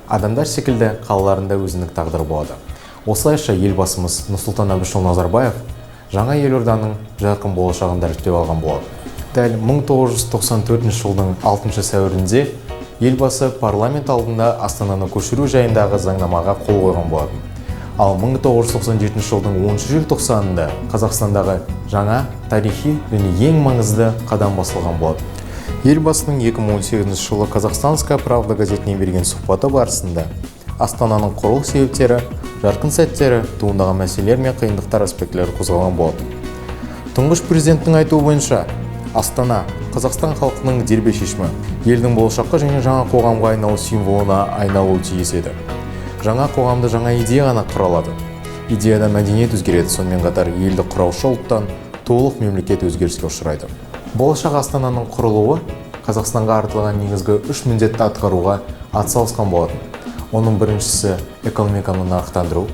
Адамдар секілді қалаларында өзіндік тағдыры болады. Осылайша елбасымыз Нұрсұлтан Әбішұлы Назарбаев жаңа елорданың жарқын болашағын дәріптеп алған болады. Дәл 1994 жылдың 6 сәуірінде елбасы парламент алдында Астананы көшіру жайындағы заңнамаға қол қойған болатын. Ал 1997 жылдың 10 желтоқсанында Қазақстандағы жаңа тарихи және ең маңызды қадам басылған болады. Елбасының 2018 жылы Казахстанская правда газетіне берген сұхбаты барысында Астананың құрылыс себептері, жарқын сәттері, туындаған мәселелер мен қиындықтар аспектілері қозғалған болады. Тұңғыш президенттің айтуы бойынша, Астана Қазақстан халқының дербес шешімі, елдің болашаққа және жаңа қоғамға айналу символына айналуы тиіс еді. Жаңа қоғамды жаңа идея ғана құра алады. Идеяда мәдениет өзгереді, сонымен қатар елді құраушы ұлттан толық мемлекет өзгеріске ұшырайды. Болашақ Астананың құрылуы Қазақстанға артылған негізгі 3 міндетті атқаруға атсалысқан болатын. Оның біріншісі экономиканы нарықтандыру,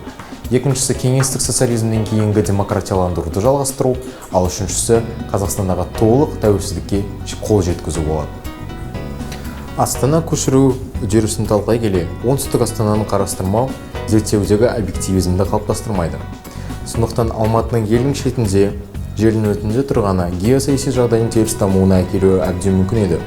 екіншісі кеңестік социализмнен кейінгі демократияландыруды жалғастыру, ал үшіншісі Қазақстандағы толық тәуелсіздікке қол жеткізу болады. Астана көшіру үдерісін талқылай келе, оңтүстік Астананы қарастырмау зерттеудегі объективизмді қалыптастырмайды. Сондықтан Алматының елдің шетінде, жердің өтінде тұрғаны геосаяси жағдайдың теріс дамуына әкелуі әбден мүмкін еді.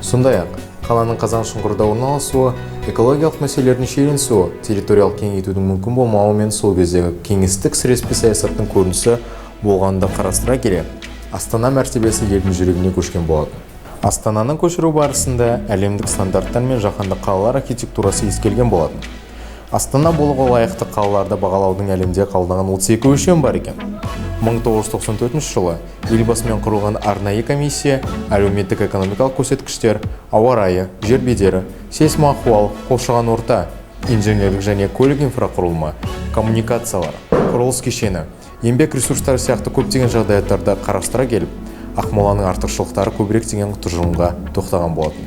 Сондай-ақ, қаланың Қазаншұңқырда орналасуы, экологиялық мәселелердің шиеленісуі, территориялық кеңейтудің мүмкін болмауы мен сол кездегі кеңестік сіреспе саясаттың көрінісі болғанды қарастыра келе, Астана мәртебесі елдің жүрегіне көшкен болады. Астананы көшіру барысында әлемдік стандарттар мен жаһандық қалалар архитектурасы ескерілген болатын. Астана болуға лайықты қалаларды бағалаудың әлемде қабылданған 32 өлшем бар екен. 1994 жылы елбасымен құрылған арнайы комиссия әлеуметтік экономикалық көрсеткіштер, ауа райы, жер бедері, сейсмоахуал, қоршаған орта, инженерлік және көлік инфрақұрылымы, коммуникациялар, құрылыс кешені, еңбек ресурстары сияқты көптеген жағдаяттарды қарастыра келіп, Ақмоланың артықшылықтары көбірек деген тұжырымға тоқтаған болатын.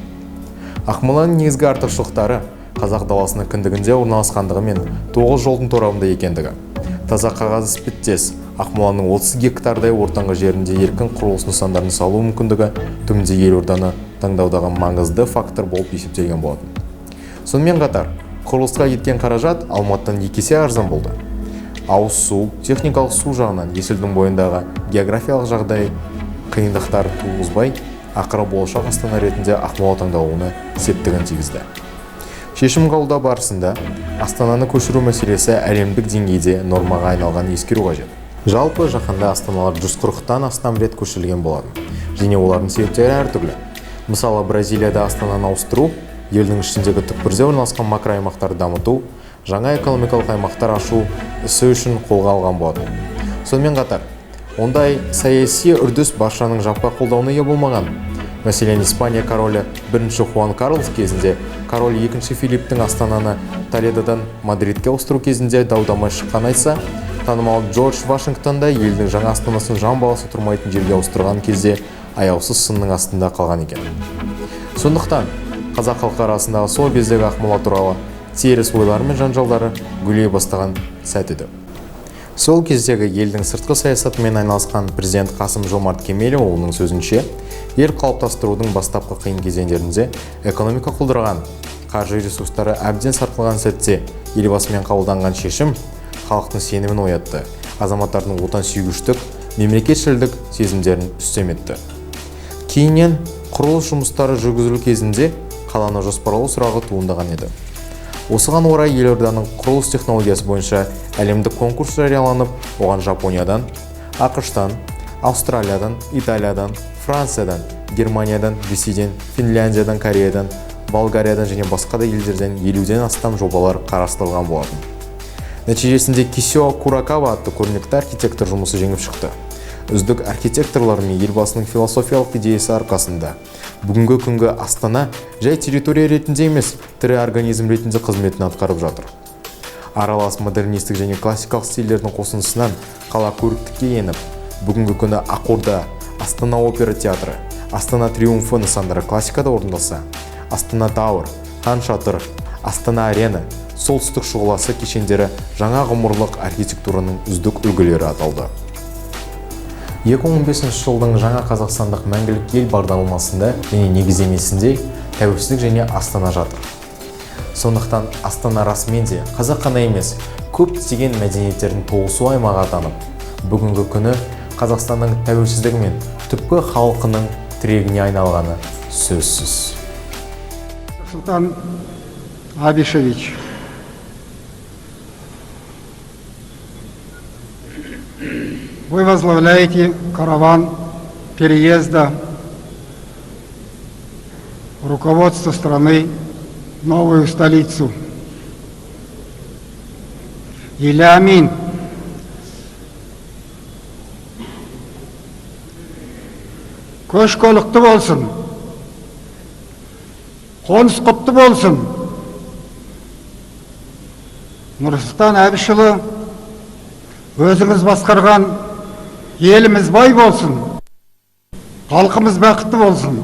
Ақмоланың негізгі артықшылықтары қазақ даласының кіндігінде орналасқандығы мен 9 жолдың торабында екендігі. Таза қағаз іспеттес, Ақмоланың 30 гектардай ортаңғы жерінде еркін құрылыс нысандарын салу мүмкіндігі түбінде елорданы таңдаудағы маңызды фактор болып есептелген болатын. Сонымен қатар, құрылысқа кеткен қаражат Алматыдан 2 есе арзан болды. Ауыз су, техникалық су жағынан есілдің бойындағы географиялық жағдай қиындықтар туғызбай, ақыры болашақ Астана ретінде Ақмола таңдалуына септігін тигізді. Шешім қабылдау барысында Астананы көшіру мәселесі әлемдік деңгейде нормаға айналған ескеру қажет. Жалпы жаһанда астаналар 140-тан астам рет көшірілген болады, және олардың себептері әртүрлі. Мысалы, Бразилияда астананы ауыстыру, елдің ішіндегі түкпірде орналасқан макроаймақтарды дамыту, жаңа экономикалық аймақтар ашу ісі үшін қолға алған болады. Сонымен қатар, ондай саяси үрдіс баршаның жаппай қолдауына ие болмаған. Мәселен, Испания королі 1-ші Хуан Карлос кезінде король 2-ші Филипптің Астананы Толедодан Мадридке ауыстыру кезінде дау-дамай шыққан айтса, танымал Джордж Вашингтонда елдің жаңа астанасын жан баласы тұрмайтын жерге ауыстырған кезде аяусыз сынның астында қалған екен. Сондықтан, қазақ халқы арасындағы сол кездегі Ақмола туралы теріс ойлары мен жанжалдары гүлей бастаған сәт еді. Сол кездегі елдің сыртқы саясатымен айналысқан президент Қасым-Жомарт Кемелұлының сөзінше, ел қалыптастырудың бастапқы қиын кезеңдерінде экономика құлдыраған, қаржы ресурстары әбден сарқылған сәтте елбасымен қабылданған шешім халықтың сенімін оятты, азаматтардың отансүйгіштік, мемлекетшілдік сезімдерін үстем етті. Кейіннен құрылыс жұмыстары жүргізілу кезінде қаланы жоспарлау сұрағы туындаған еді. Осыған орай елорданың құрылыс технологиясы бойынша әлемдік конкурс жарияланып, оған Жапониядан, ақш-тан, Австралиядан, Италиядан, Франциядан, Германиядан, Ресейден, Финляндиядан, Кореядан, Болгариядан және басқа да елдерден 50-ден астам жобалар қарастырылған болатын. Нәтижесінде Кисио Куракава атты көрнекті архитектор жұмысы жеңіп шықты. Үздік архитекторлар мен елбасының философиялық идеясы арқасында бүгінгі күнгі Астана жай территория ретінде емес, тірі организм ретінде қызметін атқарып жатыр. Аралас модернистік және классикалық стильдердің қосындысынан қала көріктікке еніп, бүгінгі күні Ақорда, Астана опера театры, Астана триумфы нысандары классикада орындалса, Астана Тауэр, Хан Шатыр, Астана Арена, солтүстік шұғыласы кешендері жаңа ғұмырлық архитектураның үздік үлгілері аталды. 2015 жылдың жаңа қазақстандық мәңгілік ел бағдарламасында және негіздемесінде тәуелсіздік және Астана жатыр. Сондықтан Астана расымен де қазақ қана емес, көптеген мәдениеттердің тоғысу аймағы атанып, бүгінгі күні Қазақстанның тәуелсіздігі мен түпкі халқының тірегіне айналғаны сөзсіз. Султан Абишевич, вы возглавляете караван переезда руководства страны в новую столицу. Или амин. Көш көлікті болсын, қоныс құтты болсын. Нұрсұлтан Әбішұлы, өзіңіз басқарған еліміз бай болсын, халқымыз бақытты болсын.